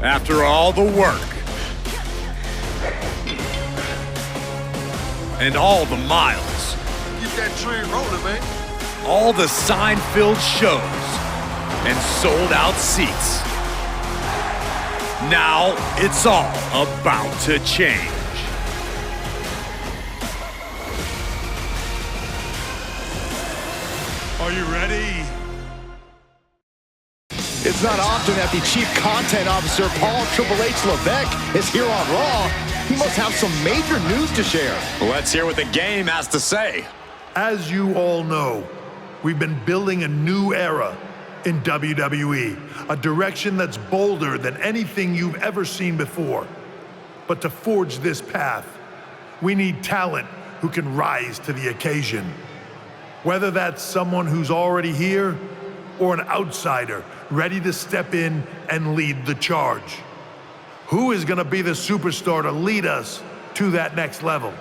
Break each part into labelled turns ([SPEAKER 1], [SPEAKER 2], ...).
[SPEAKER 1] After all the work and all the miles,
[SPEAKER 2] Get that train rolling, man.
[SPEAKER 1] all the sign-filled shows and sold-out seats. Now it's all about to change. Are you ready?
[SPEAKER 3] It's not often that the Chief Content Officer, Paul Triple H Levesque, is here on Raw. He must have some major news to share.
[SPEAKER 4] Let's hear what the game has to say.
[SPEAKER 5] As you all know, we've been building a new era in WWE, a direction that's bolder than anything you've ever seen before. But to forge this path, we need talent who can rise to the occasion. Whether that's someone who's already here or an outsider ready to step in and lead the charge. Who is gonna be the superstar to lead us to that next level?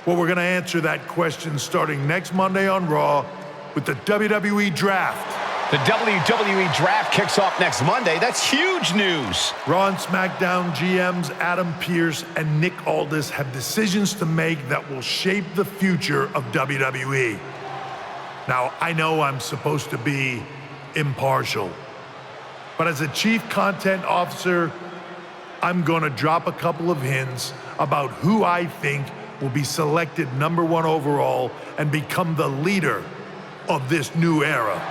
[SPEAKER 5] Well, we're gonna answer that question starting next Monday on Raw with the WWE Draft.
[SPEAKER 3] The WWE Draft kicks off next Monday. That's huge news.
[SPEAKER 5] Raw and SmackDown GMs Adam Pearce and Nick Aldis have decisions to make that will shape the future of WWE. Now, I know I'm supposed to be impartial, but as a Chief Content Officer, I'm gonna drop a couple of hints about who I think will be selected #1 overall and become the leader of this new era.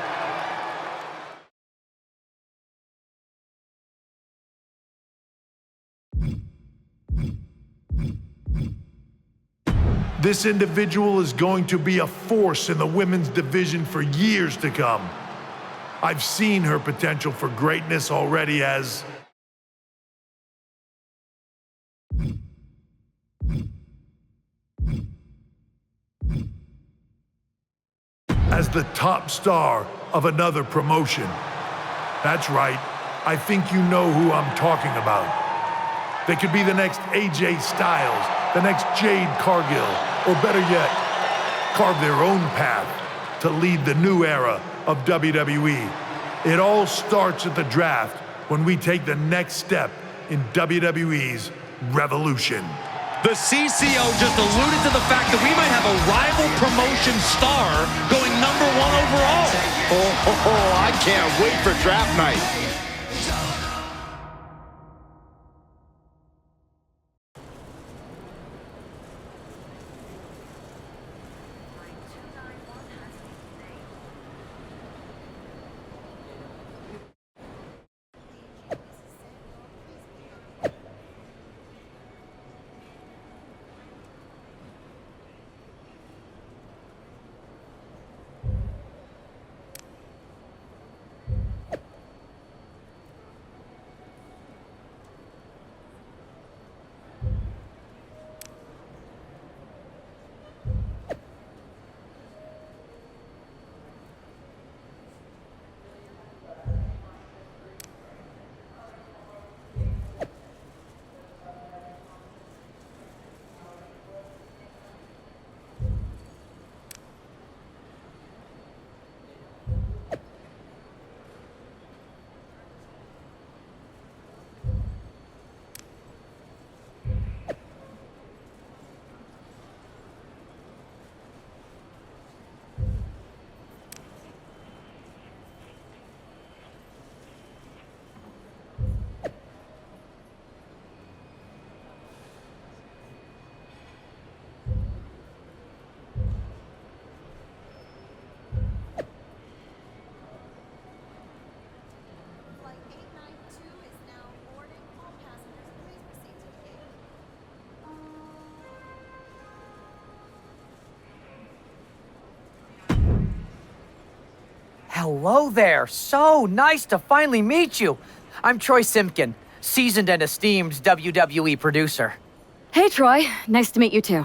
[SPEAKER 5] This individual is going to be a force in the women's division for years to come. I've seen her potential for greatness already as the top star of another promotion. That's right, I think you know who I'm talking about. They could be the next AJ Styles, the next Jade Cargill, or better yet, carve their own path to lead the new era of WWE. It all starts at the draft when we take the next step in WWE's revolution.
[SPEAKER 6] The CCO just alluded to the fact that we might have a rival promotion star going #1 overall.
[SPEAKER 3] I can't wait for draft night.
[SPEAKER 7] Hello there. So nice to finally meet you. I'm Troy Simpkin, seasoned and esteemed WWE producer.
[SPEAKER 8] Hey, Troy. Nice to meet you, too.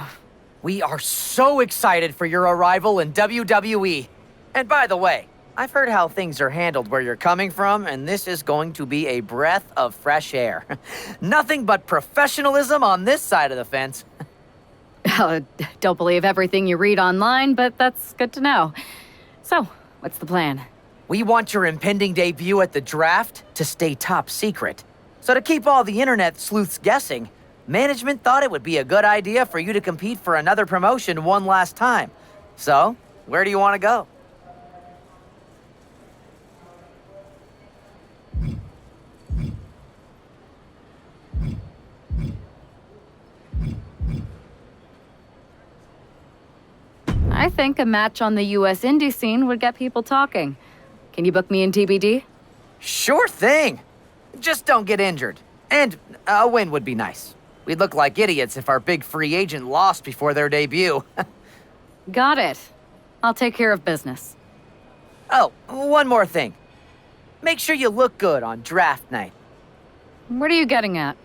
[SPEAKER 7] We are so excited for your arrival in WWE. And by the way, I've heard how things are handled where you're coming from, and this is going to be a breath of fresh air. Nothing but professionalism on this side of the fence.
[SPEAKER 8] Don't believe everything you read online, but that's good to know. So, what's the plan?
[SPEAKER 7] We want your impending debut at the draft to stay top secret. So to keep all the internet sleuths guessing, management thought it would be a good idea for you to compete for another promotion one last time. So, where do you want to go?
[SPEAKER 8] I think a match on the US indie scene would get people talking. Can you book me in TBD?
[SPEAKER 7] Sure thing. Just don't get injured. And a win would be nice. We'd look like idiots if our big free agent lost before their debut.
[SPEAKER 8] Got it. I'll take care of business.
[SPEAKER 7] Oh, one more thing. Make sure you look good on draft night.
[SPEAKER 8] What are you getting at?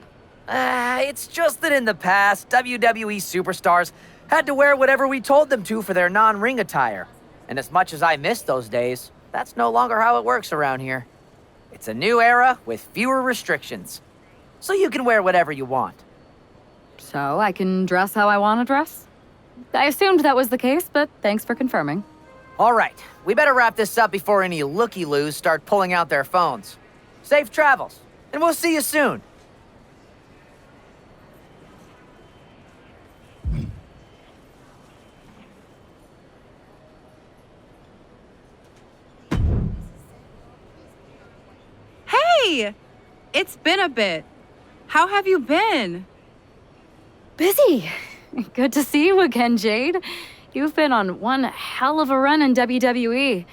[SPEAKER 7] It's just that in the past, WWE superstars had to wear whatever we told them to for their non-ring attire. And as much as I miss those days, that's no longer how it works around here. It's a new era with fewer restrictions. So you can wear whatever you want.
[SPEAKER 8] So I can dress how I want to dress? I assumed that was the case, but thanks for confirming.
[SPEAKER 7] All right, we better wrap this up before any looky-loos start pulling out their phones. Safe travels, and we'll see you soon.
[SPEAKER 9] Hey! It's been a bit. How have you been?
[SPEAKER 8] Busy. Good to see you again, Jade. You've been on one hell of a run in WWE.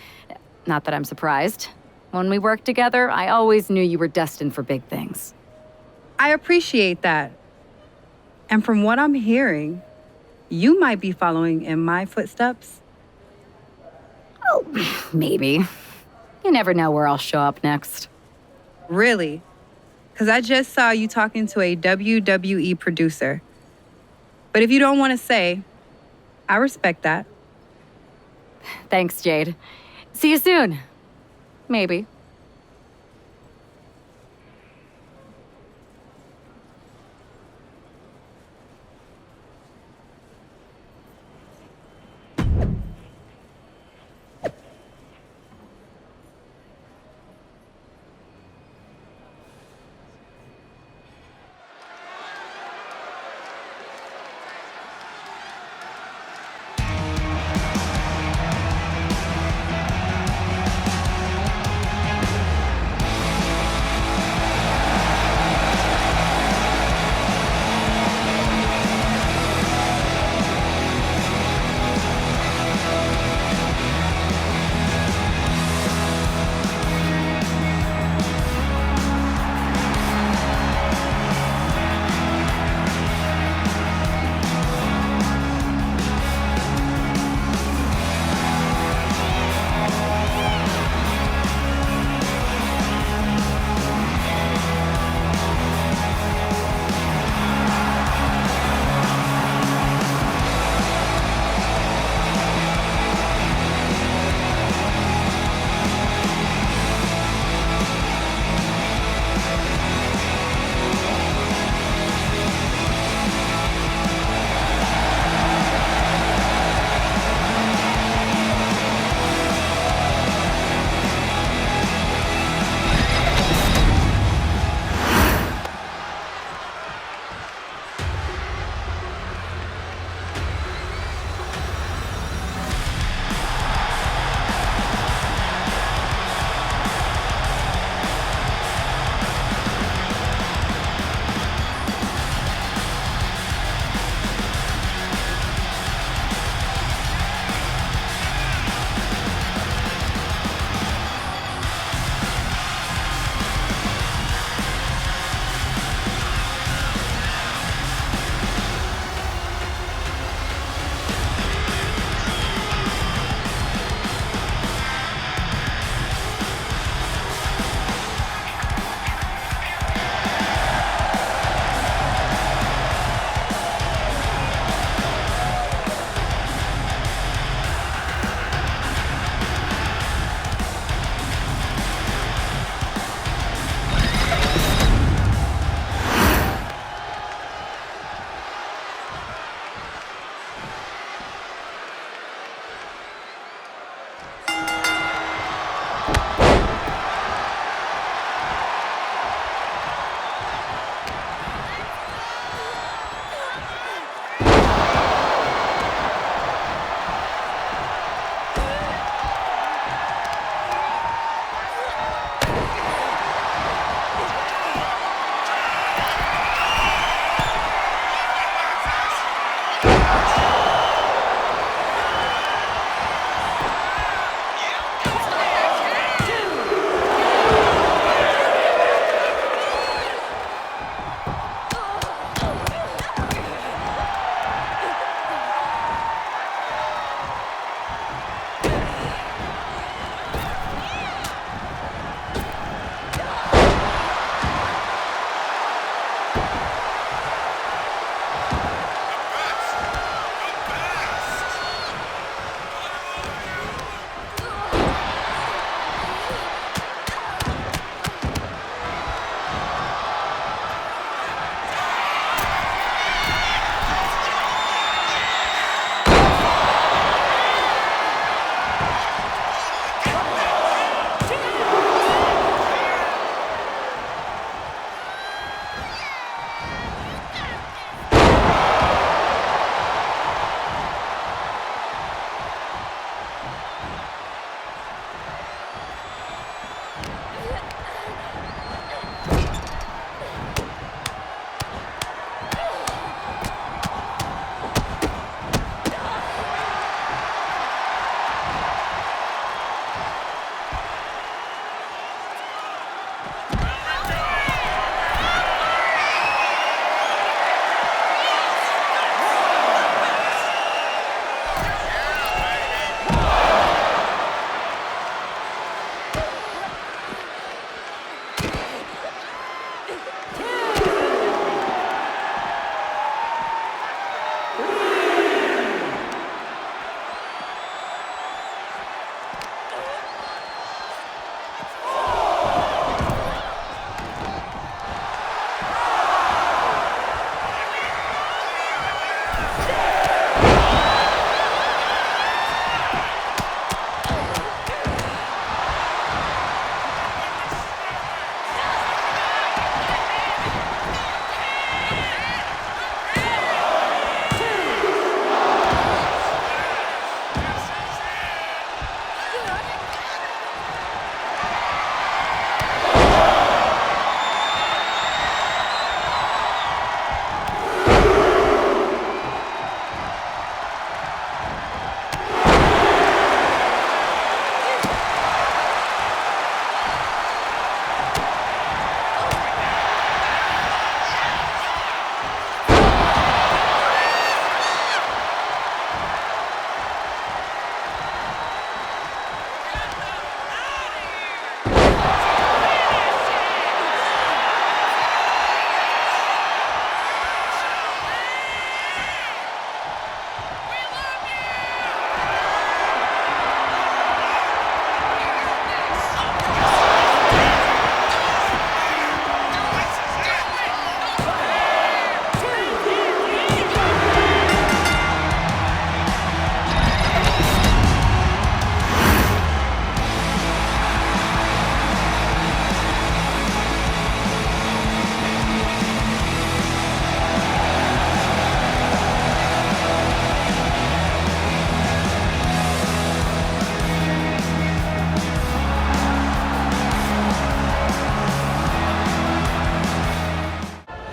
[SPEAKER 8] Not that I'm surprised. When we worked together, I always knew you were destined for big things.
[SPEAKER 9] I appreciate that. And from what I'm hearing, you might be following in my footsteps.
[SPEAKER 8] Oh, maybe. You never know where I'll show up next.
[SPEAKER 9] Really? Because I just saw you talking to a WWE producer. But if you don't want to say, I respect that.
[SPEAKER 8] Thanks, Jade. See you soon. Maybe.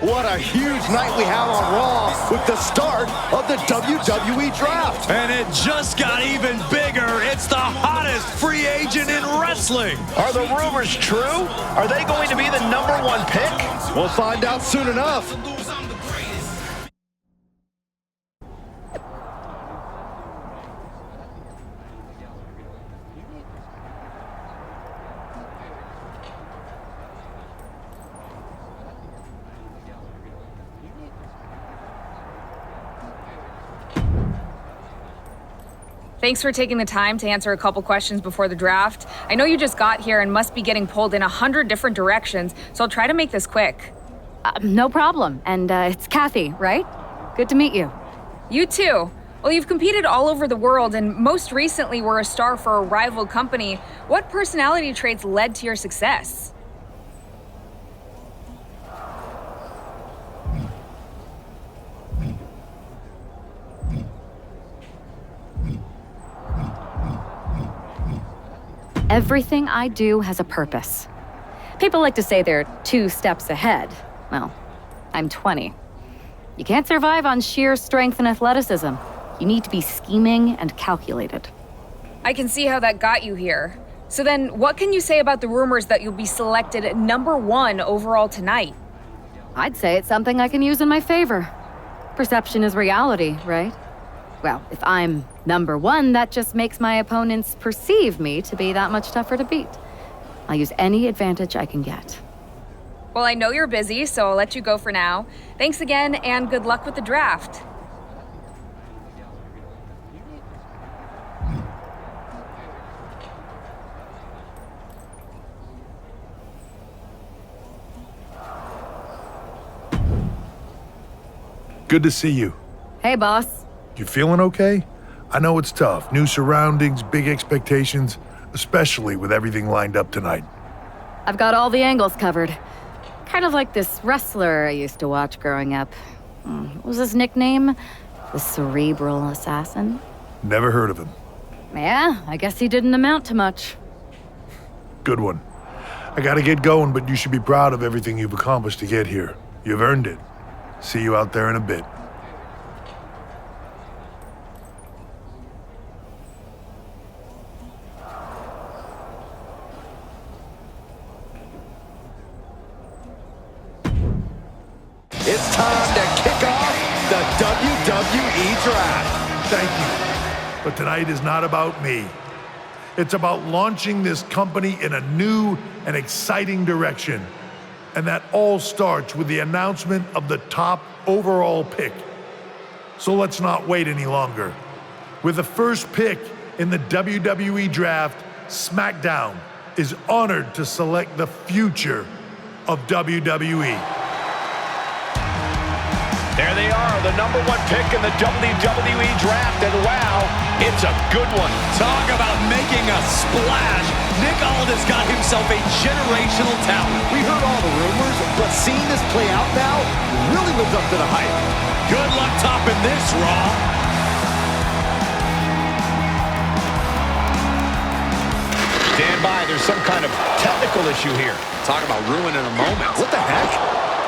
[SPEAKER 3] What a huge night we have on Raw with the start of the WWE Draft.
[SPEAKER 1] And it just got even bigger. It's the hottest free agent in wrestling.
[SPEAKER 10] Are the rumors true? Are they going to be the #1 pick?
[SPEAKER 3] We'll find out soon enough.
[SPEAKER 11] Thanks for taking the time to answer a couple questions before the draft. I know you just got here and must be getting pulled in 100 different directions, so I'll try to make this quick.
[SPEAKER 8] No problem. And it's Kathy, right? Good to meet you.
[SPEAKER 11] You too. Well, you've competed all over the world and most recently were a star for a rival company. What personality traits led to your success?
[SPEAKER 8] Everything I do has a purpose. People like to say they're 2 steps ahead. Well, I'm 20. You can't survive on sheer strength and athleticism. You need to be scheming and calculated.
[SPEAKER 11] I can see how that got you here. So then, what can you say about the rumors that you'll be selected #1 overall tonight?
[SPEAKER 8] I'd say it's something I can use in my favor. Perception is reality, right? Well, if I'm #1, that just makes my opponents perceive me to be that much tougher to beat. I'll use any advantage I can get.
[SPEAKER 11] Well, I know you're busy, so I'll let you go for now. Thanks again, and good luck with the draft.
[SPEAKER 5] Good to see you.
[SPEAKER 8] Hey, boss.
[SPEAKER 5] You feeling okay? I know it's tough. New surroundings, big expectations, especially with everything lined up tonight.
[SPEAKER 8] I've got all the angles covered. Kind of like this wrestler I used to watch growing up. What was his nickname? The Cerebral Assassin?
[SPEAKER 5] Never heard of him.
[SPEAKER 8] Yeah, I guess he didn't amount to much.
[SPEAKER 5] Good one. I gotta get going, but you should be proud of everything you've accomplished to get here. You've earned it. See you out there in a bit.
[SPEAKER 3] It's time to kick off the WWE Draft.
[SPEAKER 5] Thank you. But tonight is not about me. It's about launching this company in a new and exciting direction. And that all starts with the announcement of the top overall pick. So let's not wait any longer. With the first pick in the WWE Draft, SmackDown is honored to select the future of WWE.
[SPEAKER 10] There they are, the #1 pick in the WWE Draft, and wow, it's a good one.
[SPEAKER 1] Talk about making a splash. Nick Aldis got himself a generational talent.
[SPEAKER 3] We heard all the rumors, but seeing this play out now really lives up to the hype.
[SPEAKER 1] Good luck topping this, Raw.
[SPEAKER 10] Stand by, there's some kind of technical issue here.
[SPEAKER 4] Talk about ruining a moment.
[SPEAKER 3] What the heck?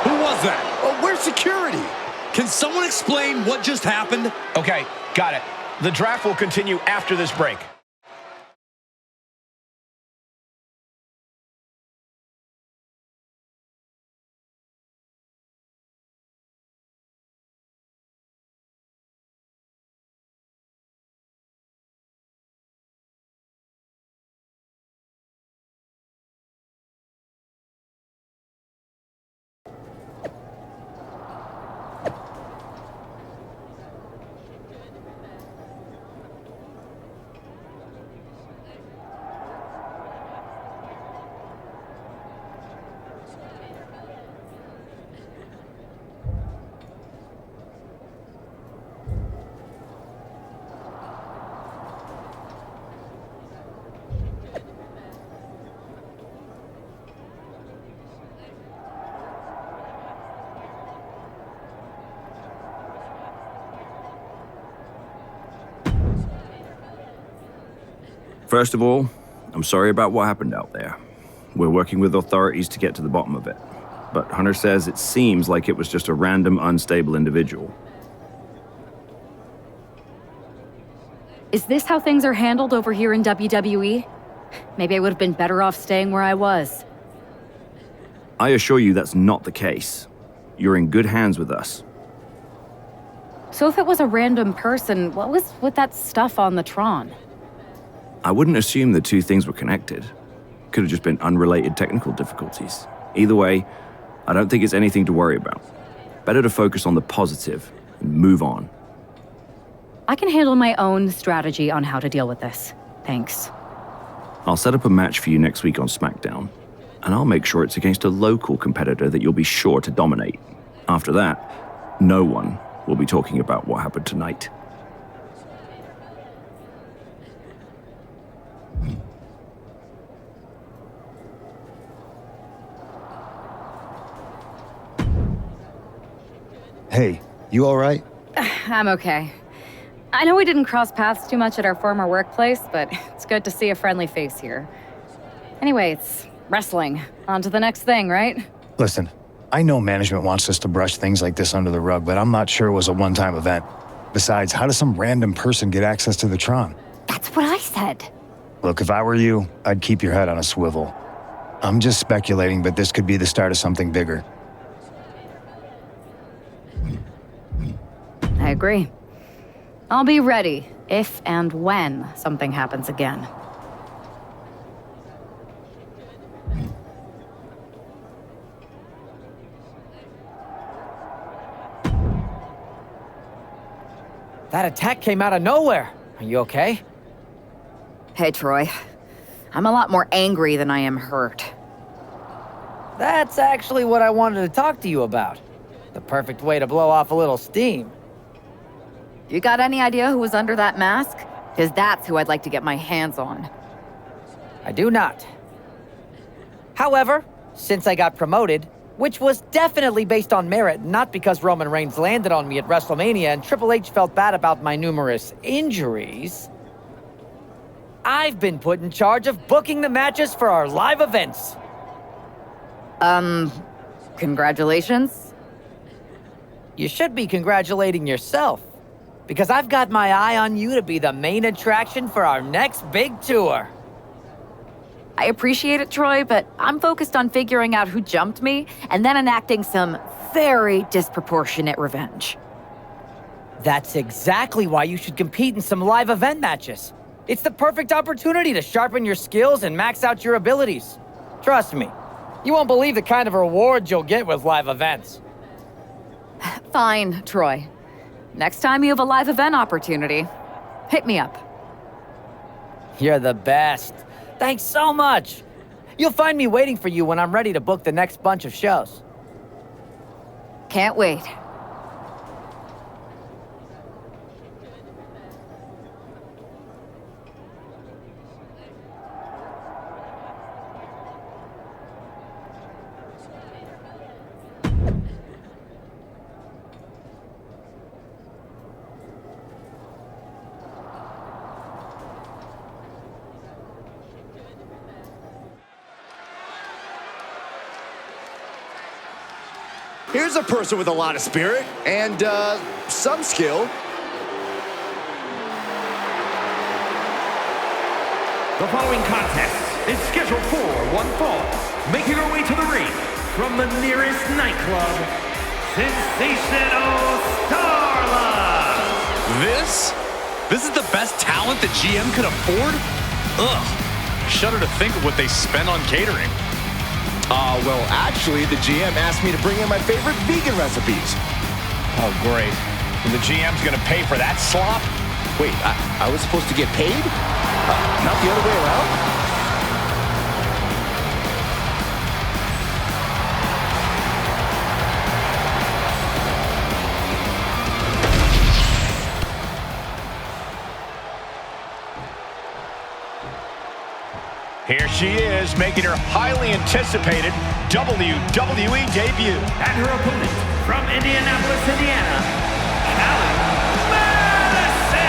[SPEAKER 1] Who was that?
[SPEAKER 3] Oh, where's security?
[SPEAKER 1] Can someone explain what just happened?
[SPEAKER 10] Okay, got it. The draft will continue after this break.
[SPEAKER 12] First of all, I'm sorry about what happened out there. We're working with authorities to get to the bottom of it. but Hunter says it seems like it was just a random, unstable individual.
[SPEAKER 8] Is this how things are handled over here in WWE? Maybe I would have been better off staying where I was.
[SPEAKER 12] I assure you that's not the case. You're in good hands with us.
[SPEAKER 8] So if it was a random person, what was with that stuff on the Tron?
[SPEAKER 12] I wouldn't assume the two things were connected. Could have just been unrelated technical difficulties. Either way, I don't think it's anything to worry about. Better to focus on the positive and move on.
[SPEAKER 8] I can handle my own strategy on how to deal with this. Thanks.
[SPEAKER 12] I'll set up a match for you next week on SmackDown, and I'll make sure it's against a local competitor that you'll be sure to dominate. After that, no one will be talking about what happened tonight.
[SPEAKER 13] Hey, you all right?
[SPEAKER 8] I'm okay. I know we didn't cross paths too much at our former workplace, but it's good to see a friendly face here. Anyway, it's wrestling. On to the next thing, right?
[SPEAKER 13] Listen, I know management wants us to brush things like this under the rug, but I'm not sure it was a one-time event. Besides, how does some random person get access to the Tron?
[SPEAKER 8] That's what I said.
[SPEAKER 13] Look, if I were you, I'd keep your head on a swivel. I'm just speculating, but this could be the start of something bigger.
[SPEAKER 8] I agree. I'll be ready if and when something happens again.
[SPEAKER 7] That attack came out of nowhere. Are you okay?
[SPEAKER 14] Hey, Troy. I'm a lot more angry than I am hurt.
[SPEAKER 7] That's actually what I wanted to talk to you about. The perfect way to blow off a little steam.
[SPEAKER 14] You got any idea who was under that mask? Because that's who I'd like to get my hands on.
[SPEAKER 7] I do not. However, since I got promoted, which was definitely based on merit, not because Roman Reigns landed on me at WrestleMania and Triple H felt bad about my numerous injuries, I've been put in charge of booking the matches for our live events.
[SPEAKER 14] Congratulations?
[SPEAKER 7] You should be congratulating yourself, because I've got my eye on you to be the main attraction for our next big tour.
[SPEAKER 14] I appreciate it, Troy, but I'm focused on figuring out who jumped me and then enacting some very disproportionate revenge.
[SPEAKER 7] That's exactly why you should compete in some live event matches. It's the perfect opportunity to sharpen your skills and max out your abilities. Trust me, you won't believe the kind of rewards you'll get with live events.
[SPEAKER 14] Fine, Troy. Next time you have a live event opportunity, hit me up.
[SPEAKER 7] You're the best. Thanks so much. You'll find me waiting for you when I'm ready to book the next bunch of shows.
[SPEAKER 14] Can't wait.
[SPEAKER 3] Here's a person with a lot of spirit and some skill.
[SPEAKER 15] The following contest is scheduled for one fall. Making her way to the ring from the nearest nightclub, Sensational Starla.
[SPEAKER 1] This is the best talent that GM could afford? Ugh. Shudder to think of what they spend on catering.
[SPEAKER 3] Well, actually, the GM asked me to bring in my favorite vegan recipes.
[SPEAKER 10] Oh, great. And the GM's gonna pay for that slop?
[SPEAKER 3] Wait, I was supposed to get paid? Not the other way around?
[SPEAKER 10] Here she is, making her highly anticipated WWE debut.
[SPEAKER 15] And her opponent from Indianapolis, Indiana, Callie Madison.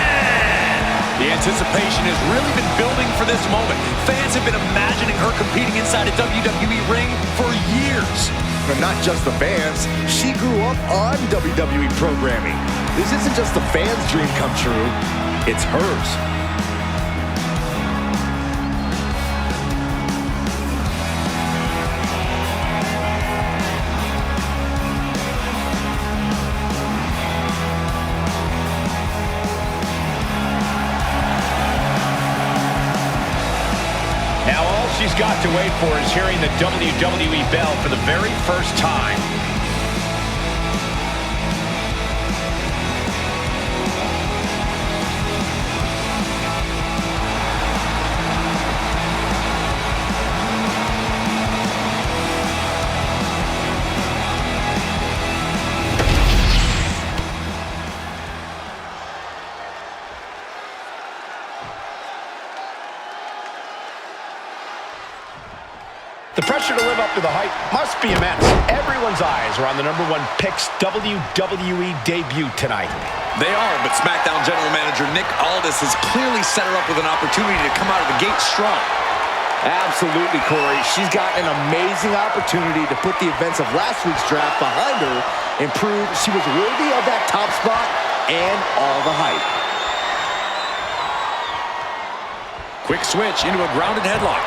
[SPEAKER 1] The anticipation has really been building for this moment. Fans have been imagining her competing inside a WWE ring for years.
[SPEAKER 3] but not just the fans. She grew up on WWE programming. This isn't just the fans' dream come true, it's hers.
[SPEAKER 10] She's got to wait for is hearing the WWE bell for the very first time. The pressure to live up to the hype must be immense. Everyone's eyes are on the #1 pick's WWE debut tonight.
[SPEAKER 4] They are, but SmackDown General Manager Nick Aldis has clearly set her up with an opportunity to come out of the gate strong.
[SPEAKER 3] Absolutely, Corey. She's got an amazing opportunity to put the events of last week's draft behind her and prove she was worthy of that top spot and all the hype.
[SPEAKER 1] Quick switch into a grounded headlock.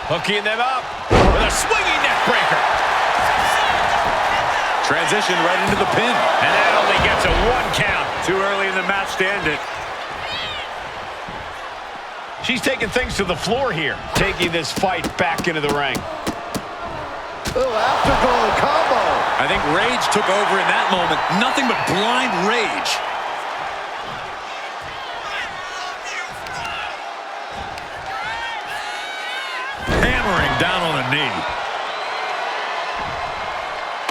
[SPEAKER 10] Hooking them up with a swinging neck breaker.
[SPEAKER 1] Transition right into the pin.
[SPEAKER 10] And that only gets a 1 count. Too early in the match to end it. She's taking things to the floor here, taking this fight back into the ring.
[SPEAKER 3] Oh, afterglow combo.
[SPEAKER 1] I think rage took over in that moment. Nothing but blind rage. Down on a knee.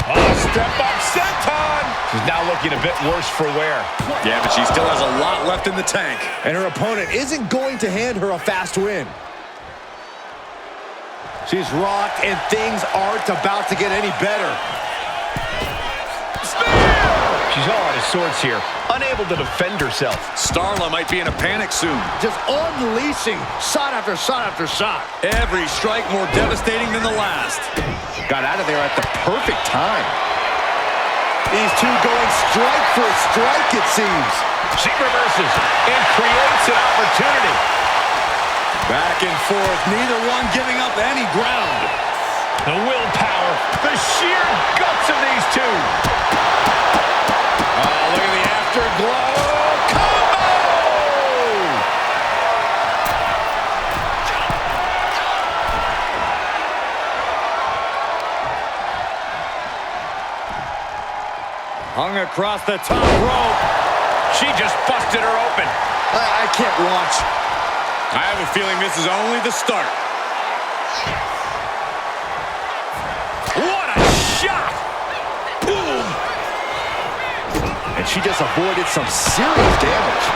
[SPEAKER 10] Oh, step up senton. She's now looking a bit worse for wear.
[SPEAKER 1] Yeah, but she still has a lot left in the tank.
[SPEAKER 3] And her opponent isn't going to hand her a fast win. She's rocked, and things aren't about to get any better.
[SPEAKER 10] She's all out of sorts here, unable to defend herself.
[SPEAKER 1] Starla might be in a panic soon.
[SPEAKER 3] Just unleashing shot after shot after shot.
[SPEAKER 1] Every strike more devastating than the last.
[SPEAKER 3] Got out of there at the perfect time. These two going strike for strike, it seems.
[SPEAKER 10] She reverses and creates an opportunity.
[SPEAKER 1] Back and forth, neither one giving up any ground.
[SPEAKER 10] The willpower, the sheer guts of these two.
[SPEAKER 1] Oh, look at the afterglow. Combo! Hung across the top rope.
[SPEAKER 10] She just busted her open.
[SPEAKER 3] I can't watch.
[SPEAKER 1] I have a feeling this is only the start.
[SPEAKER 10] What a shot!
[SPEAKER 3] Boom! And she just avoided some serious damage.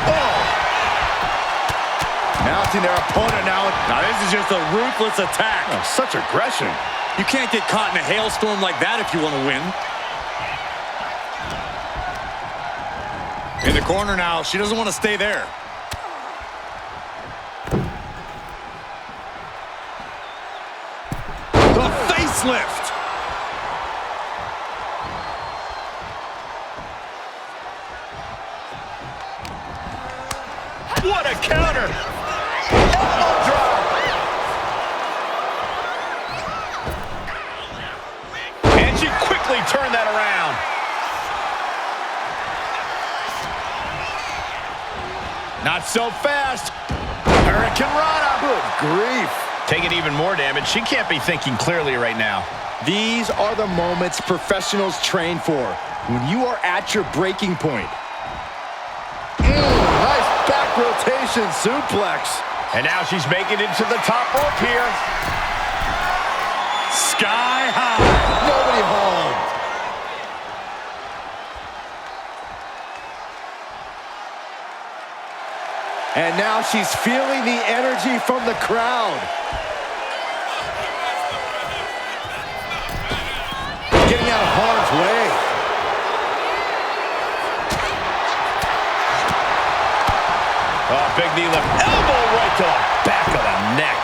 [SPEAKER 3] Oh! Mounting their opponent now.
[SPEAKER 1] Now this is just a ruthless attack.
[SPEAKER 3] Oh, such aggression.
[SPEAKER 1] You can't get caught in a hailstorm like that if you want to win. In the corner now, she doesn't want to stay there. The facelift.
[SPEAKER 10] What a counter! Elbow drop! And she quickly turned that around. Not so fast. Hurricane Rana.
[SPEAKER 3] Good grief.
[SPEAKER 10] Taking even more damage. She can't be thinking clearly right now.
[SPEAKER 3] These are the moments professionals train for. When you are at your breaking point. Nice back rotation suplex.
[SPEAKER 10] And now she's making it to the top rope here.
[SPEAKER 1] Sky high.
[SPEAKER 3] Nobody home. And now she's feeling the energy from the crowd. Getting out of harm's way.
[SPEAKER 10] Oh, big knee lift. Elbow right to the back of the neck.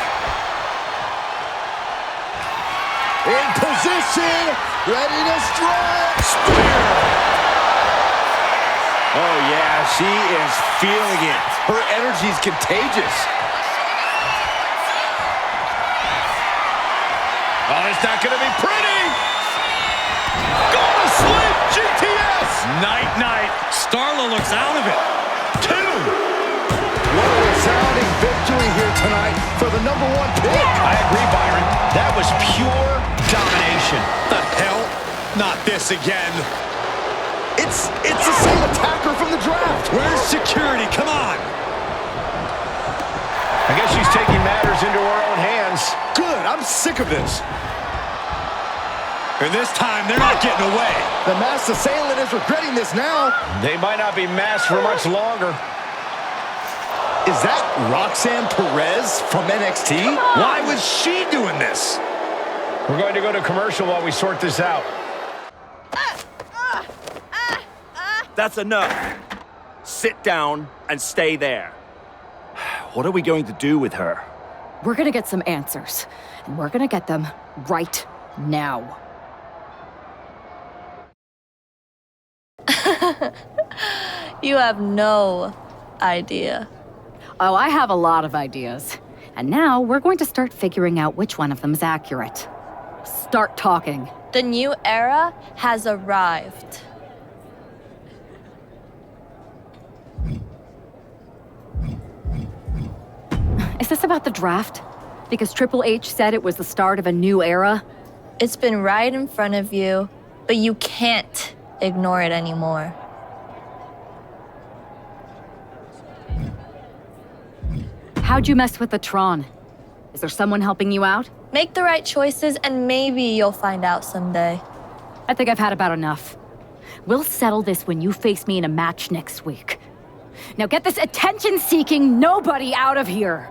[SPEAKER 3] In position, ready to strike. Spear. Oh, yeah, she is feeling it. Her energy's contagious.
[SPEAKER 10] Oh, it's not going to be pretty. Go to sleep, GTS.
[SPEAKER 6] Night-night. Starla looks out of it. 2.
[SPEAKER 3] What a resounding victory here tonight for the #1 pick.
[SPEAKER 10] I agree, Byron. That was pure domination.
[SPEAKER 1] The hell? Not this again.
[SPEAKER 3] It's the same attacker from the draft.
[SPEAKER 1] Where's security? Come on.
[SPEAKER 10] I guess she's taking matters into her own hands.
[SPEAKER 3] Good, I'm sick of this.
[SPEAKER 1] And this time, they're not getting away.
[SPEAKER 3] The masked assailant is regretting this now.
[SPEAKER 10] They might not be masked for much longer.
[SPEAKER 3] Is that Roxanne Perez from NXT?
[SPEAKER 1] Why was she doing this?
[SPEAKER 10] We're going to go to commercial while we sort this out.
[SPEAKER 16] That's enough. Sit down and stay there. What are we going to do with her?
[SPEAKER 8] We're gonna get some answers, and we're gonna get them right now.
[SPEAKER 17] You have no idea.
[SPEAKER 8] Oh, I have a lot of ideas. And now we're going to start figuring out which one of them is accurate. Start talking.
[SPEAKER 17] The new era has arrived.
[SPEAKER 8] Is this about the draft? Because Triple H said it was the start of a new era?
[SPEAKER 17] It's been right in front of you, but you can't ignore it anymore.
[SPEAKER 8] How'd you mess with the Tron? Is there someone helping you out?
[SPEAKER 17] Make the right choices and maybe you'll find out someday.
[SPEAKER 8] I think I've had about enough. We'll settle this when you face me in a match next week. Now get this attention-seeking nobody out of here!